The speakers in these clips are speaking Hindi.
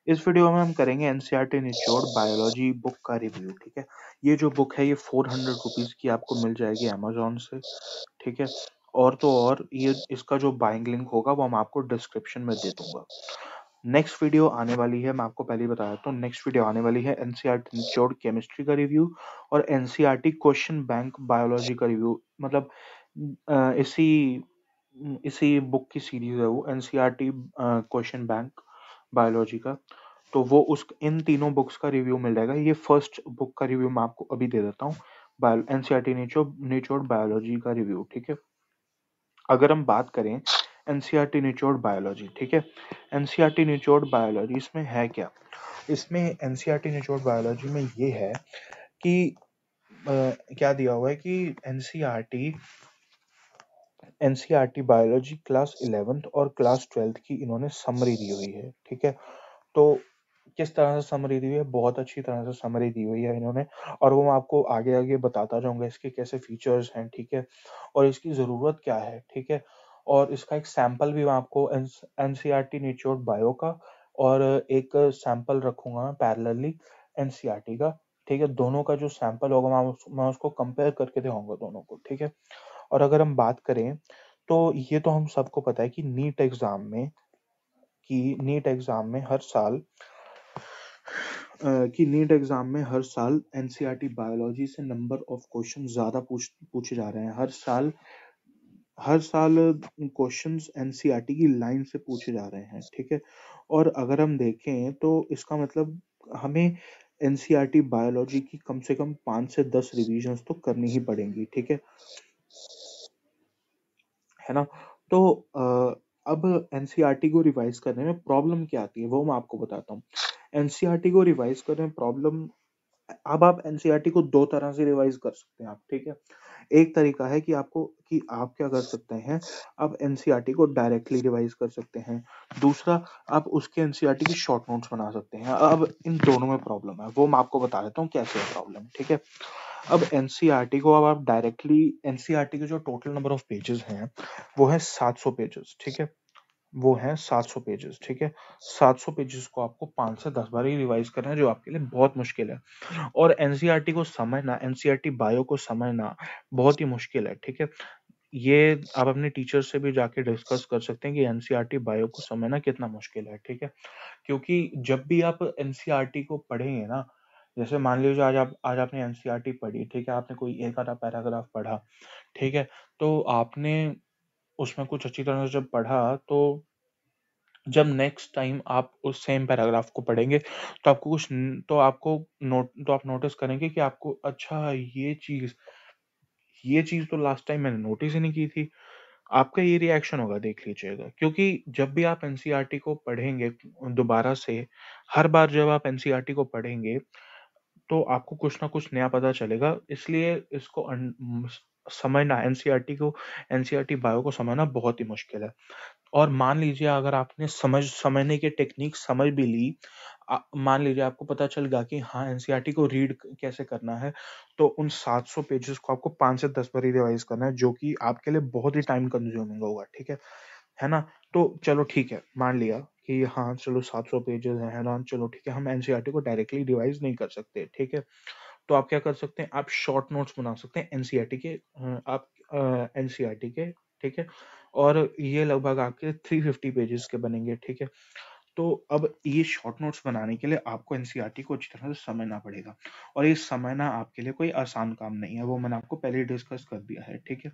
इस वीडियो में हम करेंगे एनसीईआरटी निचोड़ बायोलॉजी बुक का रिव्यू। ठीक है, ये जो बुक है ये 400 रुपीज़ की आपको मिल जाएगी अमेजोन से। ठीक है, और तो और ये इसका जो बाइंग लिंक होगा वो मैं आपको डिस्क्रिप्शन में दे दूंगा। नेक्स्ट वीडियो आने वाली है, मैं आपको पहले ही बता देता हूँ, नेक्स्ट वीडियो आने वाली है एनसीईआरटी निचोड़ केमिस्ट्री का रिव्यू और एनसीईआरटी क्वेश्चन बैंक बायोलॉजी का रिव्यू। मतलब इसी बुक की सीरीज है वो, एनसीईआरटी क्वेश्चन बैंक बायोलॉजी का। तो वो उस इन तीनों बुक्स का रिव्यू मिल जाएगा। ये फर्स्ट बुक का रिव्यू मैं आपको अभी दे देता हूँ, एनसीईआरटी निचोड़ बायोलॉजी का रिव्यू। ठीक है, अगर हम बात करें एनसीईआरटी निचोड़ बायोलॉजी, ठीक है, एनसीईआरटी निचोड़ बायोलॉजी इसमें है क्या? इसमें एनसीईआरटी निचोड़ बायोलॉजी में ये है कि क्या दिया हुआ है कि एनसीईआरटी बायोलॉजी क्लास 11th और क्लास 12th की इन्होंने समरी दी हुई है। ठीक है, तो किस तरह से समरी दी हुई है? बहुत अच्छी तरह से समरी दी हुई है इन्होंने, और वो मैं आपको आगे आगे बताता जाऊंगा इसके कैसे फीचर्स हैं। ठीक है, और इसकी ज़रूरत क्या है। ठीक है, और इसका एक सैंपल भी मैं आपको एनसीईआरटी निचोड़ बायो का और एक सैंपल रखूंगा मैं पैरेलली एनसीईआरटी का। ठीक है, दोनों का जो सैंपल होगा मैं उसको कंपेयर करके दिखाऊंगा दोनों को। ठीक है, और अगर हम बात करें तो ये तो हम सबको पता है कि नीट एग्जाम में हर साल एनसीईआरटी बायोलॉजी से नंबर ऑफ क्वेश्चन ज्यादा पूछे जा रहे हैं। हर साल क्वेश्चंस एनसीईआरटी की लाइन से पूछे जा रहे हैं। ठीक है, और अगर हम देखें तो इसका मतलब हमें एनसीईआरटी बायोलॉजी की कम से कम 5 से 10 रिवीजन्स तो करनी ही पड़ेंगी। ठीक है ना? तो अब एनसीईआरटी को रिवाइज करने में प्रॉब्लम क्या आती है वो मैं आपको बताता हूँ। एनसीईआरटी को रिवाइज करने में प्रॉब्लम, अब आप एनसीईआरटी को दो तरह से रिवाइज कर सकते हैं आप। ठीक है, एक तरीका है कि आप क्या कर सकते हैं, आप एनसीईआरटी को डायरेक्टली रिवाइज कर सकते हैं। दूसरा, आप उसके एनसीईआरटी की शॉर्ट नोट्स बना सकते हैं। अब इन दोनों में प्रॉब्लम है, वो मैं आपको बता देता हूँ कैसे है प्रॉब्लम। ठीक है, अब एनसीईआरटी को अब आप डायरेक्टली, एनसीईआरटी के जो टोटल नंबर ऑफ पेजेस हैं वो है 700 पेजेस। ठीक है, वो हैं 700 पेजेस। ठीक है, 700 पेजेस को आपको 5 से 10 बार ही रिवाइज करना है, जो आपके लिए बहुत मुश्किल है। और एनसीईआरटी को समझना, एनसीईआरटी बायो को समझना बहुत ही मुश्किल है। ठीक है, ये आप अपने टीचर से भी जाके डिस्कस कर सकते हैं कि एनसीईआरटी बायो को समझना कितना मुश्किल है। ठीक है, क्योंकि जब भी आप एनसीईआरटी को पढ़ेंगे ना, जैसे मान लीजिए आज आपने एनसीईआरटी पढ़ी। ठीक है, आपने कोई एक आधा पैराग्राफ पढ़ा। ठीक है, तो आपने उसमें कुछ अच्छी तरह से जब पढ़ा, तो जब नेक्स्ट टाइम आप उस सेम पैराग्राफ को पढ़ेंगे तो आपको आप नोटिस करेंगे कि आपको अच्छा ये चीज तो लास्ट टाइम मैंने नोटिस ही नहीं की थी। आपका ये रिएक्शन होगा, देख लीजिएगा, क्योंकि जब भी आप एनसीईआरटी को पढ़ेंगे दोबारा से, हर बार जब आप एनसीईआरटी को पढ़ेंगे तो आपको कुछ ना कुछ नया पता चलेगा। इसलिए इसको समझना, एनसीईआरटी बायो को समझना बहुत ही मुश्किल है। और मान लीजिए अगर आपने समझने की टेक्निक समझ भी ली, मान लीजिए आपको पता चल गया कि हाँ एनसीईआरटी को रीड कैसे करना है, तो उन 700 पेजेस को आपको 5 से 10 बार ही रिवाइज करना है, जो कि आपके लिए बहुत ही टाइम कंज्यूमिंग होगा। ठीक है ना? तो चलो ठीक है, मान लिया कि हाँ चलो 700 पेजेस है ना, चलो ठीक है, हम एनसीईआरटी को डायरेक्टली रिवाइज नहीं कर सकते। ठीक है, तो आप क्या कर सकते हैं, आप शॉर्ट नोट्स बना सकते हैं एनसीईआरटी के, आप एनसीईआरटी के। ठीक है, और ये लगभग आपके 350 पेजेस के बनेंगे। ठीक है, तो अब ये शॉर्ट नोट्स बनाने के लिए आपको एनसीईआरटी को अच्छी तरह से समझना पड़ेगा, और ये समझना आपके लिए कोई आसान काम नहीं है, वो मैंने आपको पहले ही डिस्कस कर दिया है। ठीक है,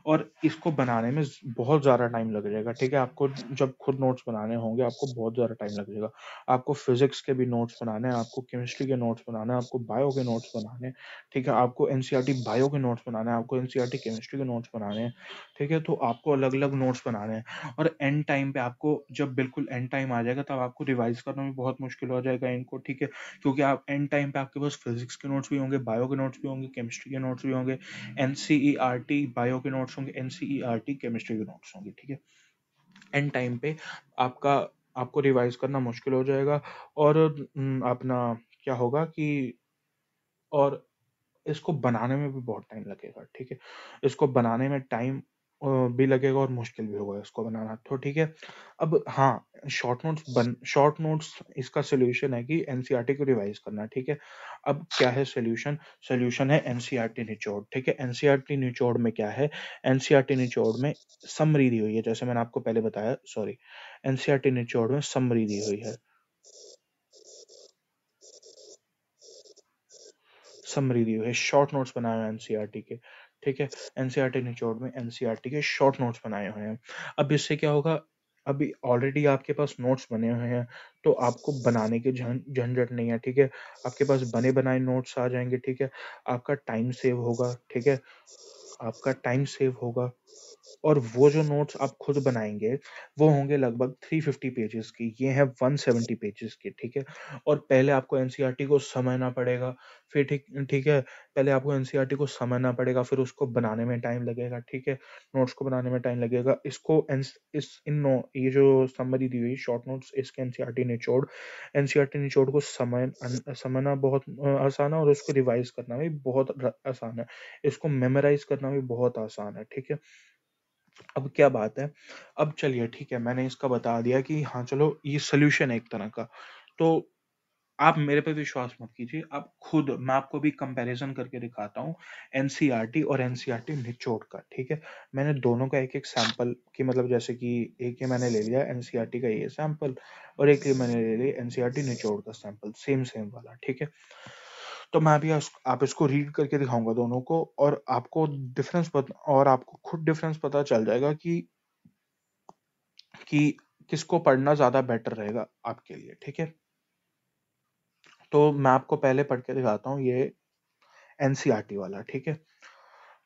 और इसको बनाने में बहुत ज़्यादा टाइम लग जाएगा। ठीक है, आपको जब खुद नोट्स बनाने होंगे आपको बहुत ज़्यादा टाइम लग जाएगा। आपको फिजिक्स के भी नोट्स बनाने हैं, आपको केमिस्ट्री के नोट्स बनाने हैं, आपको बायो के नोट्स बनाने हैं। ठीक है, आपको एनसीईआरटी बायो के नोट्स बनाने हैं, आपको एनसीईआरटी केमिस्ट्री के नोट्स बनाने हैं। ठीक है, तो आपको अलग अलग नोट्स बनाने हैं, और एंड टाइम पे आपको, जब बिल्कुल एंड टाइम आ जाएगा तब आपको रिवाइज करना भी बहुत मुश्किल हो जाएगा इनको। ठीक है, क्योंकि आप एंड टाइम पे आपके पास फिजिक्स के नोट्स भी होंगे, बायो के नोट्स भी होंगे, केमिस्ट्री के नोट्स भी होंगे, एनसीईआरटी बायो के नोट्स होंगे, एनसीईआरटी केमिस्ट्री के नोट्स होंगे। ठीक है, एंड टाइम पे आपका आपको रिवाइज करना मुश्किल हो जाएगा, और अपना क्या होगा कि, और इसको बनाने में भी बहुत टाइम लगेगा। ठीक है, इसको बनाने में टाइम भी लगेगा और मुश्किल भी होगा इसको बनाना, तो ठीक है। अब हाँ, शॉर्ट नोट्स इसका सॉल्यूशन है कि एनसीईआरटी को रिवाइज करना, ठीक है। अब क्या है सॉल्यूशन? सॉल्यूशन है एनसीईआरटी निचोड़, ठीक है। एनसीईआरटी निचोड़ में क्या है? एनसीईआरटी निचोड़ में समरी दी हुई है, जैसे मैंने आपको पहले बताया, सॉरी, एनसीईआरटी निचोड़ में समरी दी हुई है, समरी दी हुई है, शॉर्ट नोट्स बनाए हुए हैं एनसीईआरटी के, ठीक है। एनसीईआरटी निचोड़ में एनसीईआरटी के शॉर्ट नोट्स बनाए हुए हैं। अब इससे क्या होगा? अभी ऑलरेडी आपके पास नोट्स बने हुए हैं, तो आपको बनाने की झंझट नहीं है, ठीक है। आपके पास बने बनाए नोट्स आ जाएंगे, ठीक है। आपका टाइम सेव होगा, ठीक है। आपका टाइम सेव होगा, और वो जो नोट्स आप खुद बनाएँगे, वो होंगे लगभग 350 पेजेज़ की, ये हैं 170 पेजेज़ के, ठीक है? और पहले आपको एनसीईआरटी को समझना पड़ेगा, फिर ठीक ठीक है, पहले आपको एनसीईआरटी को समझना पड़ेगा, फिर उसको बनाने में टाइम लगेगा, ठीक है? नोट्स को बनाने में टाइम लगेगा, इसको एन्स इस इन नो ये जो समरी दी हुई शॉर्ट नोट्स, इसके एनसीईआरटी निचोड़ को समझना बहुत आसान है, और उसको रिवाइज़ करना भी बहुत आसान है। इसको मेमोराइज़ करना भी बहुत आसान है, ठीक है? अब क्या बात है, अब चलिए ठीक है, मैंने इसका बता दिया कि हाँ, चलो ये सॉल्यूशन है एक तरह का। तो आप मेरे पे विश्वास मत कीजिए, आप खुद, मैं आपको अभी कंपैरिज़न करके दिखाता हूँ एनसीईआरटी और एनसीईआरटी निचोड़ का, ठीक है? मैंने दोनों का एक-एक सैंपल कि मतलब जैसे कि एक ये मैंने ले लिया एनसीईआरटी का ये सैंपल, और एक ये मैंने ले लिया एनसीईआरटी निचोड़ का सैंपल, सेम वाला, ठीक है? तो मैं अभी आप इसको रीड करके दिखाऊँगा दोनों को, और आपको खुद डिफरेंस पता चल जाएगा कि किसको पढ़ना ज़्यादा बेटर रहेगा आपके लिए, ठीक है? तो मैं आपको पहले पढ़ के दिखाता हूँ ये एनसीईआरटी वाला, ठीक है?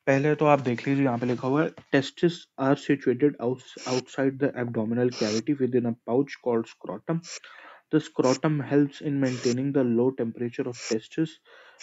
पहले तो आप देख लीजिए, यहाँ पे लिखा हुआ है, testes are situated outside the abdominal cavity within a pouch called scrotum. The scrotum helps in maintaining the low temperature of testis,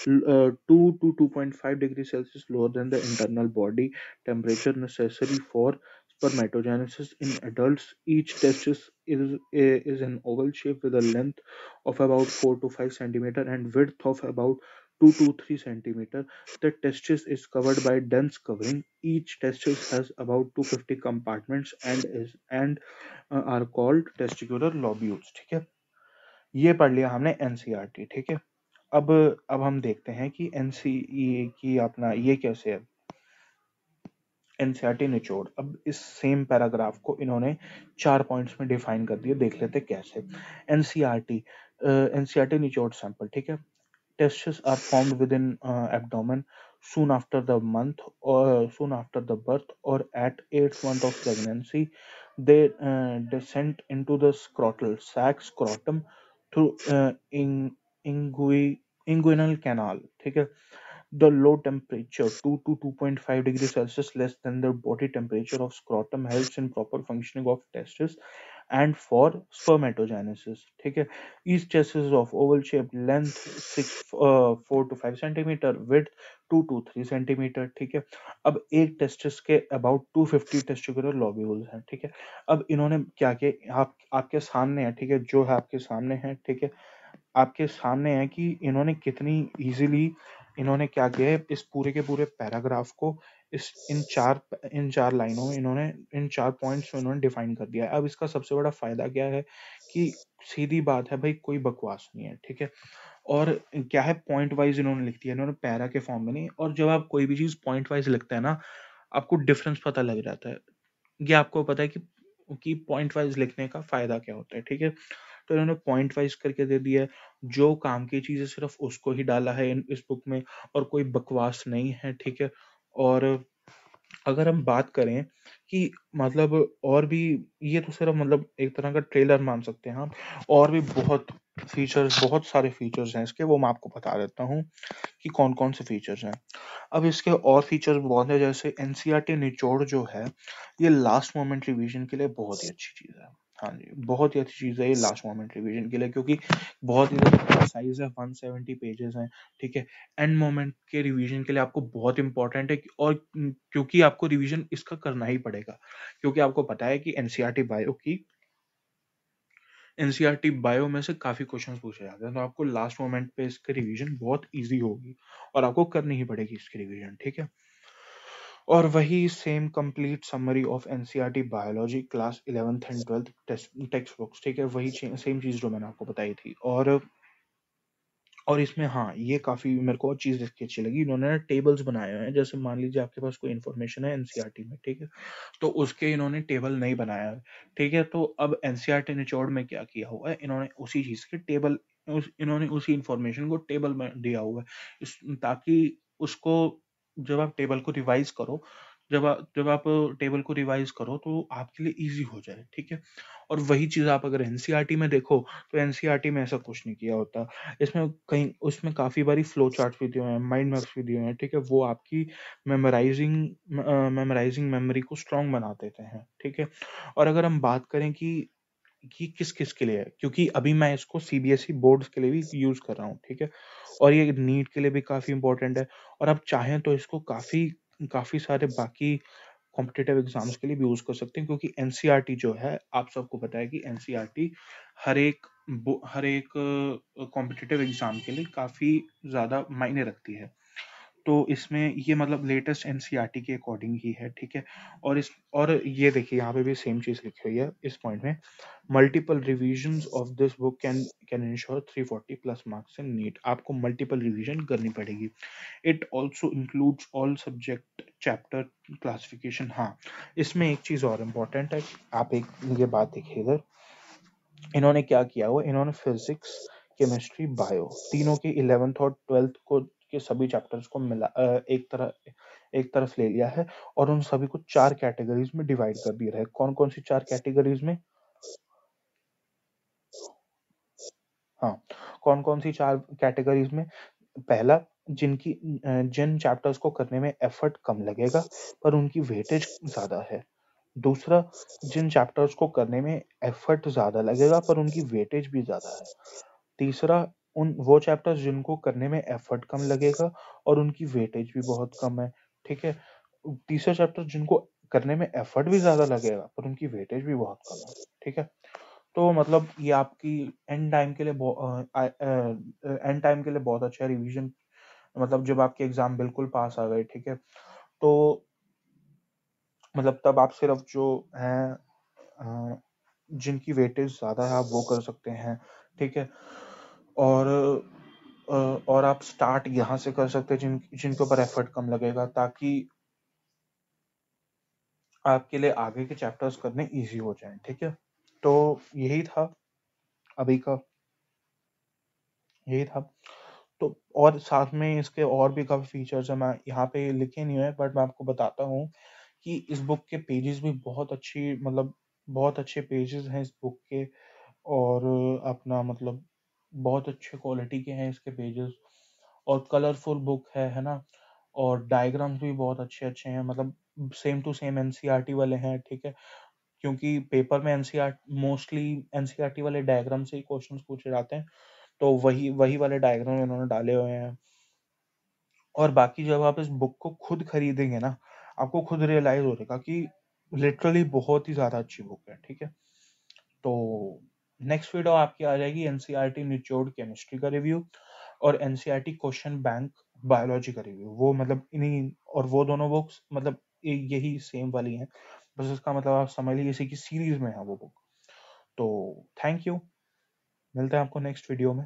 2 to 2.5 degrees Celsius lower than the internal body temperature necessary for spermatogenesis in adults. Each testis is an oval shape with a length of about 4 to 5 centimeter and width of about 2 to 3 centimeter. The testis is covered by dense covering. Each testis has about 250 compartments and are called testicular lobules. ठीक है, ये पढ़ लिया हमने एनसीईआरटी, ठीक है। अब हम देखते हैं कि एनसीई की अपना ये कैसे है, एनसीईआरटी निचोड़। अब इस सेम पैराग्राफ को इन्होंने 4 पॉइंट्स में डिफाइन कर दिया, देख लेते कैसे। एनसीईआरटी एनसीईआरटी निचोड़ सैंपल, ठीक है। Testes are formed within abdomen soon after the month or soon after the birth or at 8th month of pregnancy. They descend into the scrotal sac scrotum through inguinal canal. ठीक है, the low temperature 2 to 2.5 degrees Celsius less than the body temperature of scrotum helps in proper functioning of testis and for spermatogenesis. ठीक है, each testis is of oval shaped, length 4 to 5 centimeter, width 2 to 3 centimeter. ठीक है, अब एक टेस्टिस के अबाउट 250 टेस्टिकुलर लोब्यूल्स हैं, ठीक है। अब इन्होंने क्या किया, आपके सामने है, ठीक है, जो है आपके सामने है, ठीक है, आपके सामने है कि इन्होंने कितनी इजीली, इन्होंने क्या किया है, इस पूरे के पूरे पैराग्राफ को इन चार लाइनों में इन्होंने, इन 4 पॉइंट्स में इन्होंने डिफाइन कर दिया है। अब इसका सबसे बड़ा फायदा क्या है कि सीधी बात है भाई, कोई बकवास नहीं है, ठीक है। और क्या है, पॉइंट वाइज इन्होंने लिख दिया, इन्होंने पैरा के फॉर्म में नहीं। और जब आप कोई भी चीज पॉइंट वाइज लिखते हैं ना, आपको डिफरेंस पता लग जाता है। ये आपको पता है कि पॉइंट वाइज लिखने का फायदा क्या होता है, ठीक है। तो इन्होंने पॉइंट वाइज करके दे दिया है, जो काम की चीज़ है सिर्फ उसको ही डाला है इस बुक में, और कोई बकवास नहीं है, ठीक है। और अगर हम बात करें कि मतलब और भी, ये तो सिर्फ मतलब एक तरह का ट्रेलर मान सकते हैं हम, और भी बहुत सारे फीचर्स हैं इसके, वो मैं आपको बता देता हूँ कि कौन कौन से फीचर्स हैं। अब इसके और फीचर्स बहुत है, जैसे एनसीईआरटी निचोड़ जो है, ये लास्ट मोमेंट रिवीजन के लिए बहुत ही अच्छी चीज़ है। हाँ जी, बहुत ही अच्छी चीज़ है ये लास्ट मोमेंट रिवीजन के लिए, क्योंकि बहुत ही ज़्यादा साइज़ है, 170 पेजेज़ हैं, ठीक है। एंड मोमेंट के रिवीजन के लिए आपको बहुत इंपॉर्टेंट है, और क्योंकि आपको रिवीजन इसका करना ही पड़ेगा, क्योंकि आपको पता है कि एनसीईआरटी बायो में से काफ़ी क्वेश्चंस पूछे जाते हैं, तो आपको लास्ट मोमेंट पे इसकी रिवीजन बहुत ईज़ी होगी, और आपको करनी ही पड़ेगी इसकी रिवीजन, ठीक है। और वही same complete summary of NCERT biology class 11th and 12th text books, ठीक है, वही सेम चीज जो मैंने आपको बताई थी। और इसमें हाँ, ये काफी मेरे को चीज इसकी अच्छी लगी, इन्होंने ना टेबल्स बनाए हुए हैं। जैसे मान लीजिए आपके पास कोई इन्फॉर्मेशन है एनसीईआरटी में, ठीक है, तो उसके इन्होंने टेबल नहीं बनाया है, ठीक है। तो अब एनसीईआरटी निचोड़ में क्या किया हुआ है, इन्होंने उसी चीज के टेबल, इन्होंने उसी इंफॉर्मेशन को टेबल में दिया हुआ है, ताकि उसको जब आप टेबल को रिवाइज करो, जब आप टेबल को रिवाइज करो तो आपके लिए इजी हो जाए, ठीक है। और वही चीज आप अगर एनसीईआरटी में देखो तो एनसीईआरटी में ऐसा कुछ नहीं किया होता। इसमें कहीं उसमें काफी बारी फ्लो चार्ट्स भी दिए हुए हैं, माइंड मैप्स भी दिए हुए हैं, ठीक है, वो आपकी मेमोराइजिंग मेमोराइजिंग मेमोरी को स्ट्रांग बना देते हैं, ठीक है। और अगर हम बात करें कि किस किस के लिए है, क्योंकि अभी मैं इसको सीबीएसई बोर्ड्स के लिए भी यूज कर रहा हूँ, ठीक है, और ये नीट के लिए भी काफी इंपॉर्टेंट है। और आप चाहें तो इसको काफी काफी सारे बाकी कॉम्पिटिटिव एग्जाम्स के लिए भी यूज कर सकते हैं, क्योंकि एनसीईआरटी जो है, आप सबको पता है कि एनसीईआरटी हर एक कॉम्पिटिटिव एग्जाम के लिए काफी ज्यादा मायने रखती है। तो इसमें ये मतलब लेटेस्ट एनसीईआरटी के अकॉर्डिंग ही है, ठीक है। और ये देखिए यहाँ पे भी सेम चीज लिखी हुई है इस पॉइंट में, multiple revisions of this book can ensure 340 plus marks in NEET. आपको मल्टीपल रिवीजन करनी पड़ेगी। It also includes all subject chapter classification. हाँ, इसमें एक चीज और इम्पोर्टेंट है, आप एक ये बात देखिए इधर, इन्होंने क्या किया हुआ, इन्होंने फिजिक्स, केमिस्ट्री, बायो तीनों के 11th और 12th को के सभी चैप्टर्स को मिला एक तरफ ले लिया है, और उन सभी को 4 कैटेगरीज में डिवाइड कर दिया है। कौन कौन सी 4 कैटेगरीज में? हाँ, कौन कौन सी 4 कैटेगरीज में? पहला, जिन चैप्टर्स को करने में एफर्ट कम लगेगा पर उनकी वेटेज ज्यादा है। दूसरा, जिन चैप्टर्स को करने में एफर्ट ज्यादा लगेगा पर उनकी वेटेज भी ज्यादा है। तीसरा, वो चैप्टर्स जिनको करने में एफर्ट कम लगेगा और उनकी वेटेज भी बहुत कम है, ठीक है। तीसरा चैप्टर जिनको करने में एफर्ट भी ज्यादा लगेगा पर उनकी वेटेज भी बहुत कम है, ठीक है। तो मतलब ये आपकी एंड टाइम के लिए बहुत अच्छा रिवीजन, मतलब जब आपके एग्जाम बिल्कुल पास आ गए, ठीक है, तो मतलब तब आप सिर्फ जो है जिनकी वेटेज ज्यादा है आप वो कर सकते हैं, ठीक है। और और आप स्टार्ट यहाँ से कर सकते हैं जिनके ऊपर एफर्ट कम लगेगा, ताकि आपके लिए आगे के चैप्टर्स करने इजी हो जाएं, ठीक है। तो यही था अभी का, यही था। तो और साथ में इसके और भी काफी फीचर्स है, मैं यहाँ पे लिखे नहीं हुए बट मैं आपको बताता हूँ कि इस बुक के पेजेस भी बहुत अच्छी, मतलब बहुत अच्छे पेजेस हैं इस बुक के, और अपना मतलब बहुत अच्छे क्वालिटी के हैं इसके पेजेस, और कलरफुल बुक है ना। और डायग्राम्स भी बहुत अच्छे अच्छे हैं, मतलब सेम टू सेम एनसीईआरटी वाले हैं, ठीक है, क्योंकि पेपर में एनसीईआर मोस्टली एनसीईआरटी वाले डायग्राम से ही क्वेश्चंस पूछे जाते हैं, तो वही वही वाले डायग्राम इन्होंने डाले हुए हैं। और बाकी जब आप इस बुक को खुद खरीदेंगे ना, आपको खुद रियलाइज हो जाएगा कि लिटरली बहुत ही ज्यादा अच्छी बुक है, ठीक है। तो नेक्स्ट वीडियो आपकी आ जाएगी एनसीईआरटी निचोड़ केमिस्ट्री का रिव्यू और एनसीईआरटी क्वेश्चन बैंक बायोलॉजी का रिव्यू। वो मतलब इन्हीं, और वो दोनों बुक्स मतलब यही सेम वाली हैं, बस इसका मतलब आप समझ लीजिए इसी की सीरीज में है वो बुक। तो थैंक यू, मिलते हैं आपको नेक्स्ट वीडियो में।